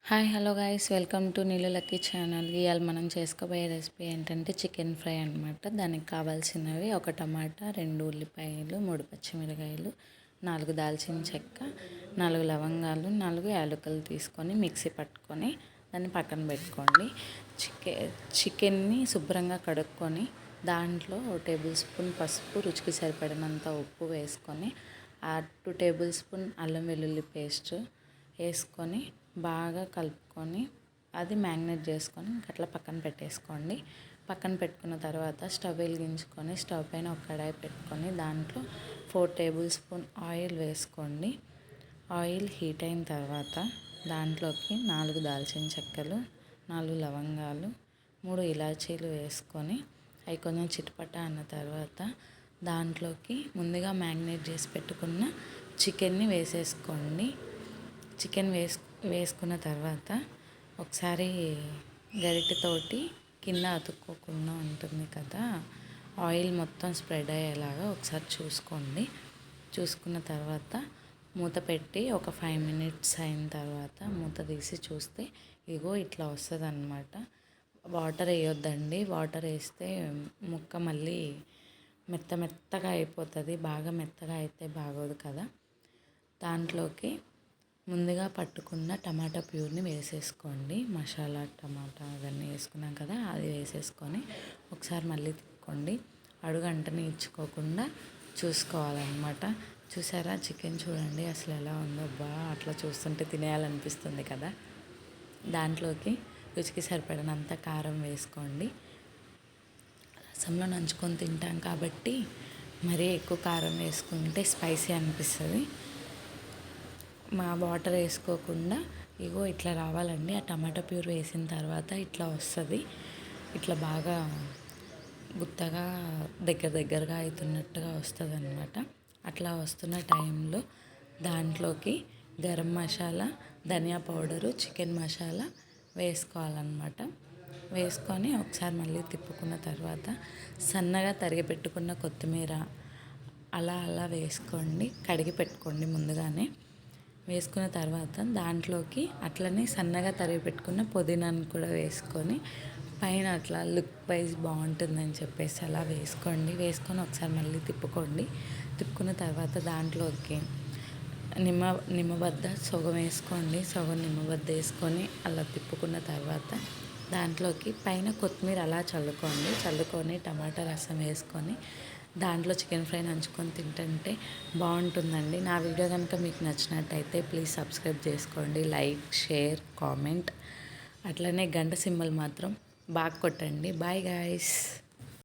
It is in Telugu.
Hi hello guys, welcome to నీళ్ళు లక్కీ ఛానల్. ఇవాళ మనం చేసుకోబోయే రెసిపీ ఏంటంటే చికెన్ ఫ్రై అనమాట. దానికి కావాల్సినవి ఒక టమాటా, 2 ఉల్లిపాయలు, 3 పచ్చిమిరకాయలు, 4 దాల్చిన చెక్క, 4 లవంగాలు, 4 యాలకులు తీసుకొని మిక్సీ పట్టుకొని దాన్ని పక్కన పెట్టుకోండి. చికెన్ని శుభ్రంగా కడుక్కొని దాంట్లో 1 టేబుల్ స్పూన్ పసుపు, రుచికి సరిపడినంత ఉప్పు వేసుకొని 2 టేబుల్ స్పూన్ అల్లం వెల్లుల్లి పేస్ట్ వేసుకొని బాగా కలుపుకొని అది మ్యాగ్నేట్ చేసుకొని అట్లా పక్కన పెట్టేసుకోండి. పక్కన పెట్టుకున్న తర్వాత స్టవ్ వెలిగించుకొని స్టవ్ పైన ఒక కడాయి పెట్టుకొని దాంట్లో 4 టేబుల్ స్పూన్ ఆయిల్ వేసుకోండి. ఆయిల్ హీట్ అయిన తర్వాత దాంట్లోకి 4 దాల్చిన చెక్కలు, 4 లవంగాలు, 3 ఇలాచీలు వేసుకొని అవి కొంచెం చిటపట అన్న తర్వాత దాంట్లోకి ముందుగా మ్యాగ్నేట్ చేసి పెట్టుకున్న చికెన్ని వేసేసుకోండి. చికెన్ వేసుకున్న తర్వాత ఒకసారి గరిటెతోటి కింద అతుక్కోకుండా ఉంటుంది కదా, ఆయిల్ మొత్తం స్ప్రెడ్ అయ్యేలాగా ఒకసారి చూసుకోండి. చూసుకున్న తర్వాత మూత పెట్టి ఒక 5 మినిట్స్ అయిన తర్వాత మూత తీసి చూస్తే ఇగో ఇట్లా వస్తుంది అన్నమాట. వాటర్ వేయొద్దండి, వాటర్ వేస్తే ముక్క మళ్ళీ మెత్తగా అయిపోతుంది. బాగా మెత్తగా అయితే బాగోదు కదా. దాంట్లోకి ముందుగా పట్టుకున్న టమాటా ప్యూర్ని వేసేసుకోండి. మసాలా టమాటా అవన్నీ వేసుకున్నాం కదా, అది వేసేసుకొని ఒకసారి మళ్ళీ తిప్పుకోండి. అడుగంటని ఇచ్చుకోకుండా చూసుకోవాలన్నమాట. చూసారా చికెన్ చూడండి అసలు ఎలా ఉందో, అట్లా చూస్తుంటే తినేయాలనిపిస్తుంది కదా. దాంట్లోకి రుచికి సరిపడినంత కారం వేసుకోండి. రసంలో నంచుకొని తింటాం కాబట్టి మరీ ఎక్కువ కారం వేసుకుంటే స్పైసీ అనిపిస్తుంది. వాటర్ వేసుకోకుండా ఇగో ఇట్లా రావాలండి. ఆ టమాటా ప్యూర్ వేసిన తర్వాత ఇట్లా వస్తుంది. ఇట్లా బాగా గుత్తగా దగ్గరగా అవుతున్నట్టుగా వస్తుంది అన్నమాట. అట్లా వస్తున్న టైంలో దాంట్లోకి గరం మసాలా, ధనియా పౌడరు, చికెన్ మసాలా వేసుకోవాలన్నమాట. వేసుకొని ఒకసారి మళ్ళీ తిప్పుకున్న తర్వాత సన్నగా తరిగి పెట్టుకున్న కొత్తిమీర అలా వేసుకోండి. కడిగి పెట్టుకోండి ముందుగానే. వేసుకున్న తర్వాత దాంట్లోకి అట్లనే సన్నగా తరిగి పెట్టుకున్న పుదీనాను కూడా వేసుకొని పైన అట్లా లుక్ వైజ్ బాగుంటుందని చెప్పేసి అలా వేసుకోండి. వేసుకొని ఒకసారి మళ్ళీ తిప్పుకోండి. తిప్పుకున్న తర్వాత దాంట్లోకి నిమ్మబద్ద సగం వేసుకోండి. సగం నిమ్మబద్ద వేసుకొని అలా తిప్పుకున్న తర్వాత దాంట్లోకి పైన కొత్తిమీర అలా చల్లుకొని టమాటా రసం వేసుకొని దాంట్లో చికెన్ ఫ్రై నంచుకొని తింటుంటే బాగుంటుందండి. నా వీడియో కనుక మీకు నచ్చినట్టయితే ప్లీజ్ సబ్స్క్రైబ్ చేసుకోండి. లైక్, షేర్, కామెంట్, అట్లనే గంట సింబల్ మాత్రం బాగా కొట్టండి. Bye guys.